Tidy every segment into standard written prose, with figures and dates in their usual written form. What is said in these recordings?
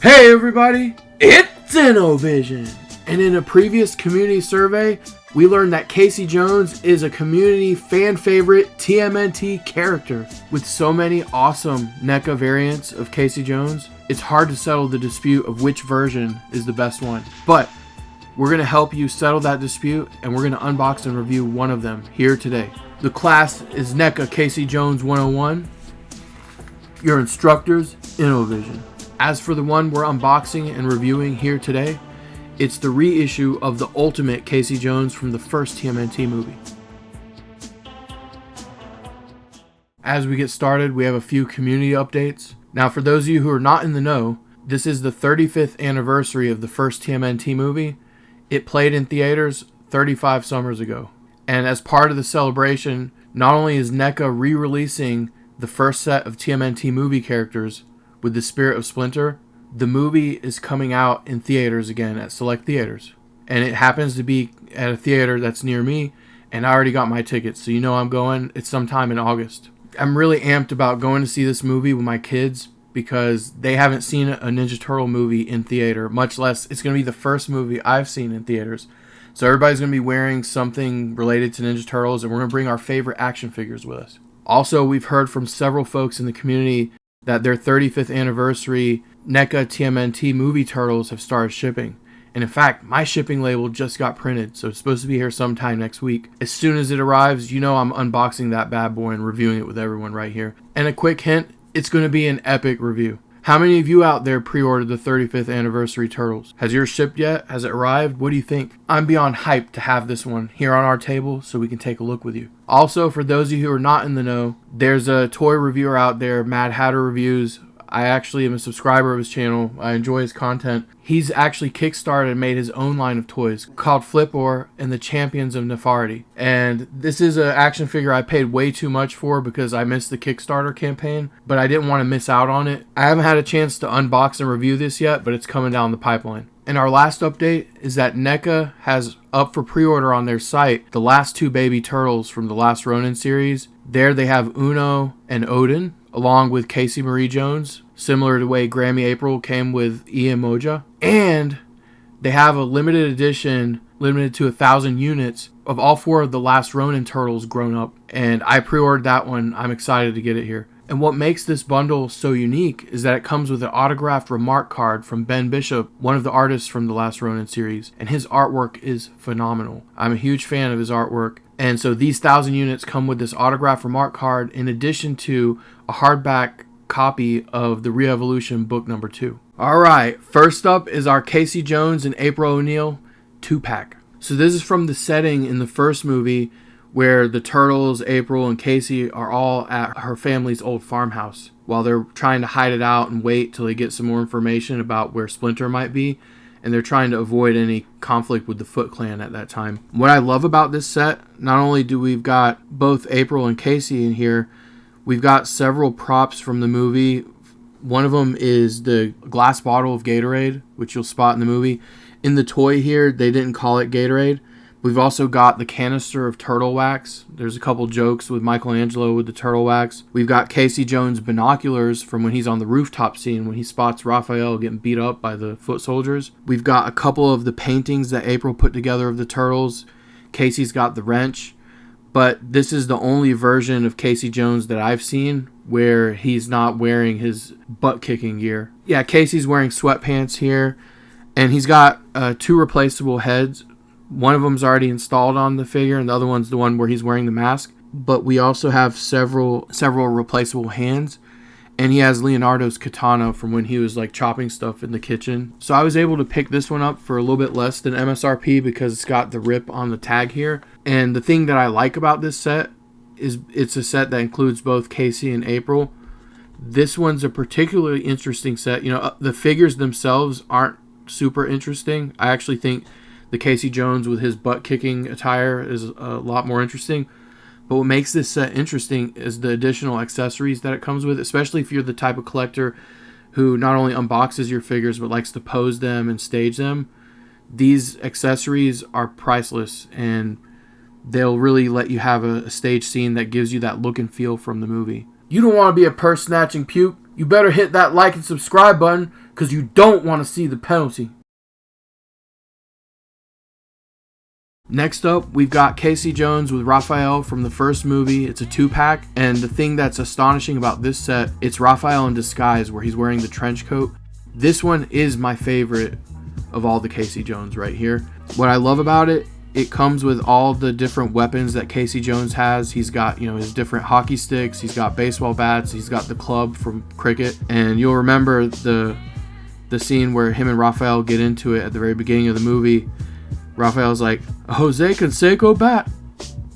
Hey everybody, it's Innovision! And in a previous community survey, we learned that Casey Jones is a community fan favorite TMNT character. With so many awesome NECA variants of Casey Jones, it's hard to settle the dispute of which version is the best one. But we're going to help you settle that dispute, and we're going to unbox and review one of them here today. The class is NECA Casey Jones 101. Your instructors, Innovision. As for the one we're unboxing and reviewing here today, it's the reissue of the Ultimate Casey Jones from the first TMNT movie. As we get started, we have a few community updates. Now, for those of you who are not in the know, this is the 35th anniversary of the first TMNT movie. It played in theaters 35 summers ago. And as part of the celebration, not only is NECA re-releasing the first set of TMNT movie characters with the spirit of Splinter, the movie is coming out in theaters again at select theaters. And it happens to be at a theater that's near me, and I already got my tickets, so you know I'm going. It's sometime in August. I'm really amped about going to see this movie with my kids because they haven't seen a Ninja Turtle movie in theater, much less it's going to be the first movie I've seen in theaters. So everybody's going to be wearing something related to Ninja Turtles, and we're going to bring our favorite action figures with us. Also, we've heard from several folks in the community that their 35th anniversary NECA TMNT movie Turtles have started shipping. And in fact, my shipping label just got printed, so it's supposed to be here sometime next week. As soon as it arrives, you know I'm unboxing that bad boy and reviewing it with everyone right here. And a quick hint, it's going to be an epic review. How many of you out there pre-ordered the 35th anniversary Turtles? Has yours shipped yet? Has it arrived? What do you think? I'm beyond hyped to have this one here on our table so we can take a look with you. Also, for those of you who are not in the know, there's a toy reviewer out there, Mad Hatter Reviews. I actually am a subscriber of his channel. I enjoy his content. He's actually kickstarted and made his own line of toys called Flipor and the Champions of Nefarty. And this is an action figure I paid way too much for because I missed the Kickstarter campaign, but I didn't want to miss out on it. I haven't had a chance to unbox and review this yet, but it's coming down the pipeline. And our last update is that NECA has up for pre-order on their site the last two baby turtles from the last Ronin series. There they have Uno and Odin, along with Casey Marie Jones, similar to the way Grammy April came with Iemoja. And they have a limited edition, limited to 1,000 units, of all four of the last Ronin turtles grown up. And I pre-ordered that one. I'm excited to get it here. And what makes this bundle so unique is that it comes with an autographed remark card from Ben Bishop, one of the artists from the last Ronin series. And his artwork is phenomenal. I'm a huge fan of his artwork. And so these 1,000 units come with this autographed remark card in addition to a hardback copy of the Re-Evolution book number 2. Alright, first up is our Casey Jones and April O'Neil 2-pack. So this is from the setting in the first movie where the Turtles, April, and Casey are all at her family's old farmhouse while they're trying to hide it out and wait till they get some more information about where Splinter might be, and they're trying to avoid any conflict with the Foot Clan at that time. What I love about this set, not only do we've got both April and Casey in here, we've got several props from the movie. One of them is the glass bottle of Gatorade, which you'll spot in the movie. In the toy here, they didn't call it Gatorade. We've also got the canister of turtle wax. There's a couple jokes with Michelangelo with the turtle wax. We've got Casey Jones' binoculars from when he's on the rooftop scene when he spots Raphael getting beat up by the foot soldiers. We've got a couple of the paintings that April put together of the turtles. Casey's got the wrench. But this is the only version of Casey Jones that I've seen where he's not wearing his butt-kicking gear. Yeah, Casey's wearing sweatpants here. And he's got 2 replaceable heads. One of them's already installed on the figure, and the other one's the one where he's wearing the mask. But we also have several replaceable hands. And he has Leonardo's katana from when he was like chopping stuff in the kitchen. So I was able to pick this one up for a little bit less than MSRP because it's got the rip on the tag here. And the thing that I like about this set is it's a set that includes both Casey and April. This one's a particularly interesting set. You know, the figures themselves aren't super interesting. I actually think the Casey Jones with his butt-kicking attire is a lot more interesting. But what makes this set interesting is the additional accessories that it comes with, especially if you're the type of collector who not only unboxes your figures but likes to pose them and stage them. These accessories are priceless, and they'll really let you have a stage scene that gives you that look and feel from the movie. You don't want to be a purse-snatching puke? You better hit that like and subscribe button because you don't want to see the penalty. Next up, we've got Casey Jones with Raphael from the first movie. It's a 2-pack, and the thing that's astonishing about this set, it's Raphael in disguise where he's wearing the trench coat. This one is my favorite of all the Casey Jones right here. What I love about it, it comes with all the different weapons that Casey Jones has. He's got, his different hockey sticks, he's got baseball bats, he's got the club from cricket, and you'll remember the scene where him and Raphael get into it at the very beginning of the movie. Raphael's like, "Jose Canseco bat,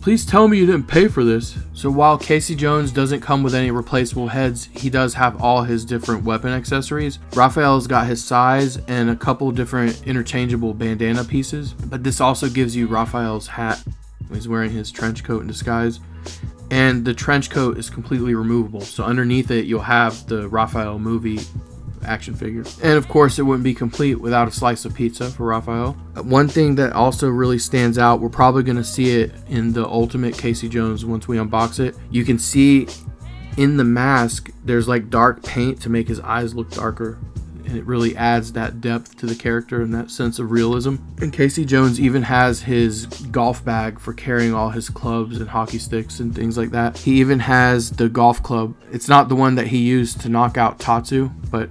please tell me you didn't pay for this." So while Casey Jones doesn't come with any replaceable heads, he does have all his different weapon accessories. Raphael's got his size and a couple different interchangeable bandana pieces, but this also gives you Raphael's hat. He's wearing his trench coat in disguise, and the trench coat is completely removable, so underneath it you'll have the Raphael movie action figure. And of course, it wouldn't be complete without a slice of pizza for Raphael. One thing that also really stands out, we're probably going to see it in the Ultimate Casey Jones once we unbox it. You can see in the mask there's like dark paint to make his eyes look darker, and it really adds that depth to the character and that sense of realism. And Casey Jones even has his golf bag for carrying all his clubs and hockey sticks and things like that. He even has the golf club. It's not the one that he used to knock out Tatsu, but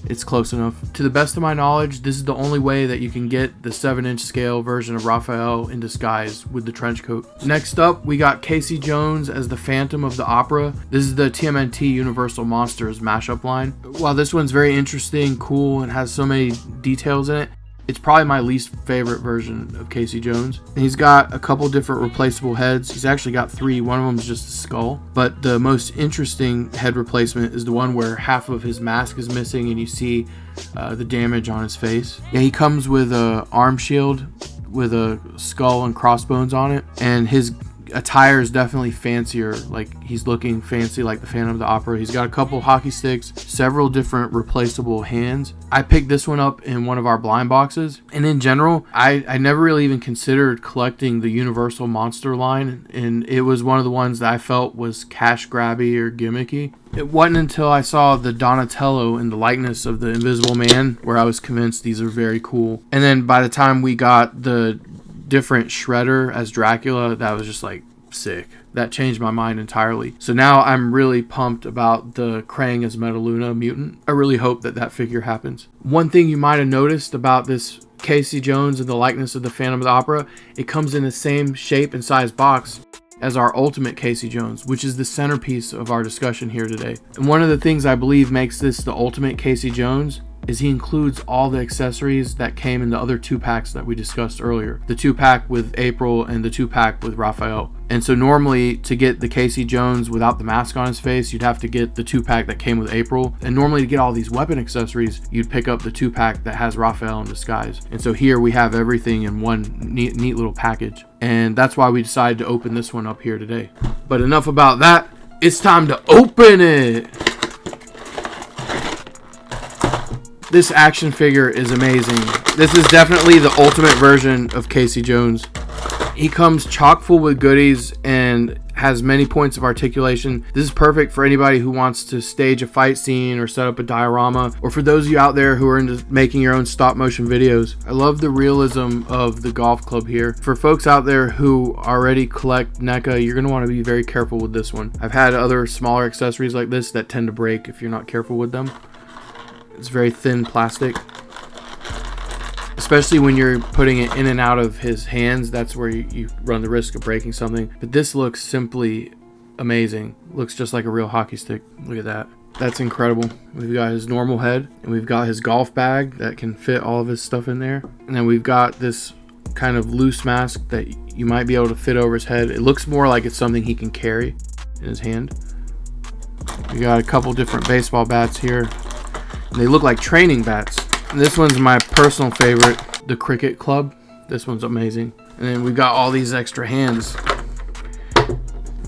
it's close enough. To the best of my knowledge, this is the only way that you can get the 7-inch scale version of Raphael in disguise with the trench coat. Next up, we got Casey Jones as the Phantom of the Opera. This is the TMNT Universal Monsters mashup line. While this one's very interesting, cool, and has so many details in it, it's probably my least favorite version of Casey Jones. And he's got a couple different replaceable heads. He's actually got 3. One of them is just a skull. But the most interesting head replacement is the one where half of his mask is missing and you see the damage on his face. Yeah, he comes with a arm shield with a skull and crossbones on it. And his attire is definitely fancier. Like, he's looking fancy like the Phantom of the Opera. He's got a couple hockey sticks, several different replaceable hands. I picked this one up in one of our blind boxes, and in general, I never really even considered collecting the Universal Monster line, and it was one of the ones that I felt was cash grabby or gimmicky. It wasn't until I saw the Donatello in the likeness of the Invisible Man where I was convinced these are very cool. And then by the time we got the different Shredder as Dracula, that was just like sick. That changed my mind entirely. So now I'm really pumped about the Krang as Metaluna mutant. I really hope that figure happens. One thing you might have noticed about this Casey Jones in the likeness of the Phantom of the Opera, it comes in the same shape and size box as our Ultimate Casey Jones, which is the centerpiece of our discussion here today. And one of the things I believe makes this the Ultimate Casey Jones is he includes all the accessories that came in the other 2-packs that we discussed earlier. The 2-pack with April and the 2-pack with Raphael. And so normally to get the Casey Jones without the mask on his face, you'd have to get the 2-pack that came with April. And normally to get all these weapon accessories, you'd pick up the 2-pack that has Raphael in disguise. And so here we have everything in one neat little package. And that's why we decided to open this one up here today. But enough about that. It's time to open it! This action figure is amazing. This is definitely the ultimate version of Casey Jones. He comes chock full with goodies and has many points of articulation. This is perfect for anybody who wants to stage a fight scene or set up a diorama, or for those of you out there who are into making your own stop motion videos. I love the realism of the golf club here. For folks out there who already collect NECA, you're going to want to be very careful with this one. I've had other smaller accessories like this that tend to break if you're not careful with them. It's very thin plastic, especially when you're putting it in and out of his hands. That's where you run the risk of breaking something. But this looks simply amazing. Looks just like a real hockey stick. Look at that. That's incredible. We've got his normal head, and we've got his golf bag that can fit all of his stuff in there. And then we've got this kind of loose mask that you might be able to fit over his head. It looks more like it's something he can carry in his hand. We got a couple different baseball bats here. They look like training bats. And this one's my personal favorite, the cricket club. This one's amazing. And then we've got all these extra hands.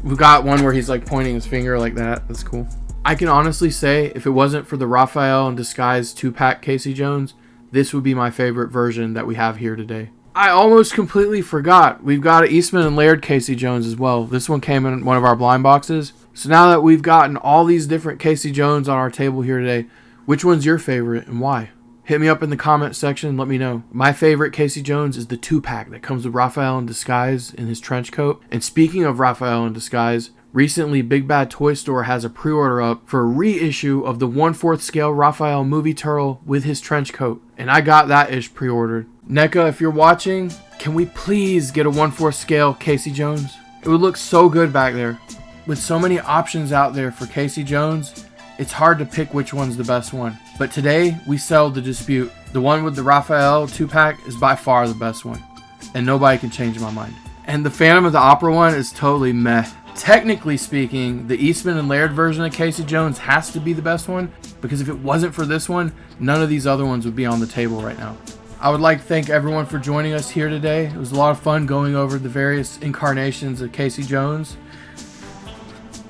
We've got one where he's like pointing his finger like that. That's cool. I can honestly say if it wasn't for the Raphael in disguise 2-pack Casey Jones, this would be my favorite version that we have here today. I almost completely forgot. We've got an Eastman and Laird Casey Jones as well. This one came in one of our blind boxes. So now that we've gotten all these different Casey Jones on our table here today, Which one's your favorite and why? Hit me up in the comment section and let me know. My favorite Casey Jones is the 2-pack that comes with Raphael in disguise in his trench coat. And speaking of Raphael in disguise, recently Big Bad Toy Store has a pre-order up for a reissue of the 1/4 scale Raphael movie turtle with his trench coat. And I got that ish pre-ordered. NECA, if you're watching, can we please get a 1/4 scale Casey Jones? It would look so good back there. With so many options out there for Casey Jones, it's hard to pick which one's the best one. But today, we settled the dispute. The one with the Raphael 2-pack is by far the best one. And nobody can change my mind. And the Phantom of the Opera one is totally meh. Technically speaking, the Eastman and Laird version of Casey Jones has to be the best one, because if it wasn't for this one, none of these other ones would be on the table right now. I would like to thank everyone for joining us here today. It was a lot of fun going over the various incarnations of Casey Jones.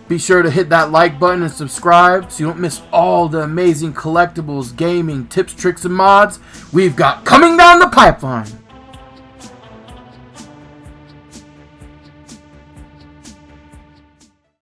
Be sure to hit that like button and subscribe so you don't miss all the amazing collectibles, gaming, tips, tricks, and mods we've got coming down the pipeline.